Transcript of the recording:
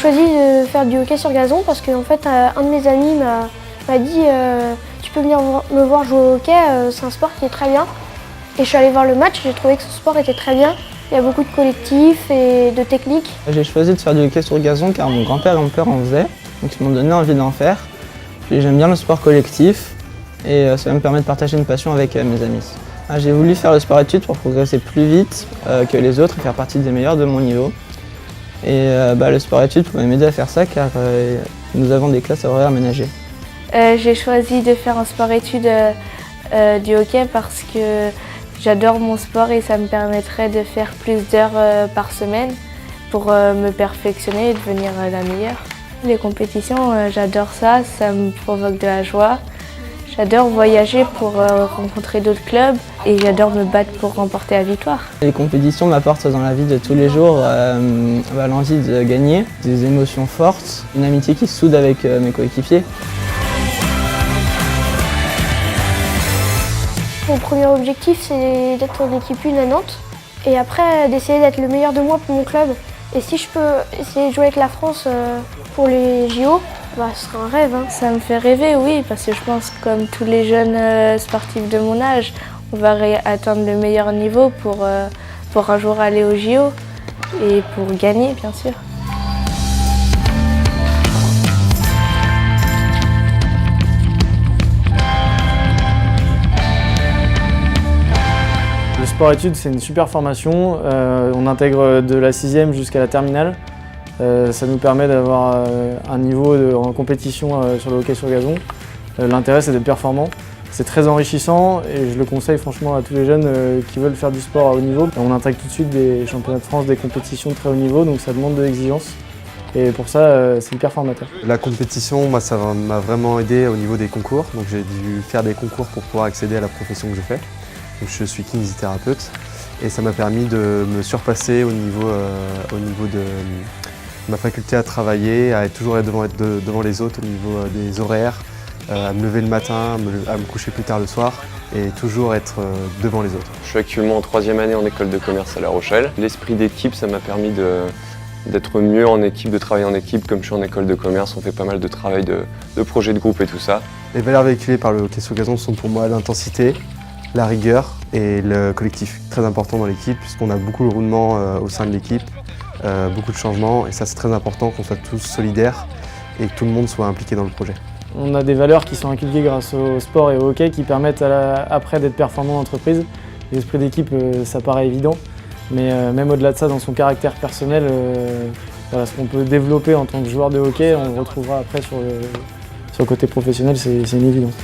choisi de faire du hockey sur gazon parce qu'en fait, un de mes amis m'a dit tu peux venir me voir jouer au hockey, c'est un sport qui est très bien. Et je suis allée voir le match, j'ai trouvé que ce sport était très bien. Il y a beaucoup de collectifs et de techniques. J'ai choisi de faire du hockey sur gazon car mon grand-père et mon père en faisaient, donc ils m'ont donné envie d'en faire. Puis j'aime bien le sport collectif et ça me permet de partager une passion avec mes amis. J'ai voulu faire le sport-études pour progresser plus vite que les autres et faire partie des meilleurs de mon niveau. Et le sport-études pouvait m'aider à faire ça car nous avons des classes horaires aménagées. J'ai choisi de faire un sport-études du hockey parce que j'adore mon sport et ça me permettrait de faire plus d'heures par semaine pour me perfectionner et devenir la meilleure. Les compétitions, j'adore ça, ça me provoque de la joie. J'adore voyager pour rencontrer d'autres clubs et j'adore me battre pour remporter la victoire. Les compétitions m'apportent dans la vie de tous les jours l'envie de gagner, des émotions fortes, une amitié qui se soude avec mes coéquipiers. Mon premier objectif, c'est d'être en équipe 1 à Nantes et après d'essayer d'être le meilleur de moi pour mon club. Et si je peux essayer de jouer avec la France pour les JO, ce sera un rêve. Ça me fait rêver, oui, parce que je pense que comme tous les jeunes sportifs de mon âge, on va atteindre le meilleur niveau pour un jour aller aux JO et pour gagner, bien sûr. Le sport-études, c'est une super formation. On intègre de la 6e jusqu'à la terminale. Ça nous permet d'avoir un niveau en compétition sur le hockey sur gazon. L'intérêt, c'est d'être performant. C'est très enrichissant et je le conseille franchement à tous les jeunes qui veulent faire du sport à haut niveau. On intègre tout de suite des championnats de France, des compétitions de très haut niveau, donc ça demande de l'exigence. Et pour ça, c'est hyper formateur. La compétition, moi, ça m'a vraiment aidé au niveau des concours. Donc j'ai dû faire des concours pour pouvoir accéder à la profession que je fais. Donc, je suis kinésithérapeute et ça m'a permis de me surpasser au niveau de ma faculté à travailler, à toujours être devant les autres au niveau des horaires, à me lever le matin, à me coucher plus tard le soir et toujours être devant les autres. Je suis actuellement en 3e année en école de commerce à La Rochelle. L'esprit d'équipe, ça m'a permis d'être mieux en équipe, de travailler en équipe. Comme je suis en école de commerce, on fait pas mal de travail de projets de groupe et tout ça. Les valeurs véhiculées par le hockey sur gazon sont pour moi l'intensité, la rigueur et le collectif. Très important dans l'équipe puisqu'on a beaucoup de roulements au sein de l'équipe, beaucoup de changements et ça c'est très important qu'on soit tous solidaires et que tout le monde soit impliqué dans le projet. On a des valeurs qui sont inculquées grâce au sport et au hockey qui permettent après d'être performant en entreprise. L'esprit d'équipe, ça paraît évident, mais même au-delà de ça, dans son caractère personnel, ce qu'on peut développer en tant que joueur de hockey, on le retrouvera après sur le côté professionnel, c'est une évidence.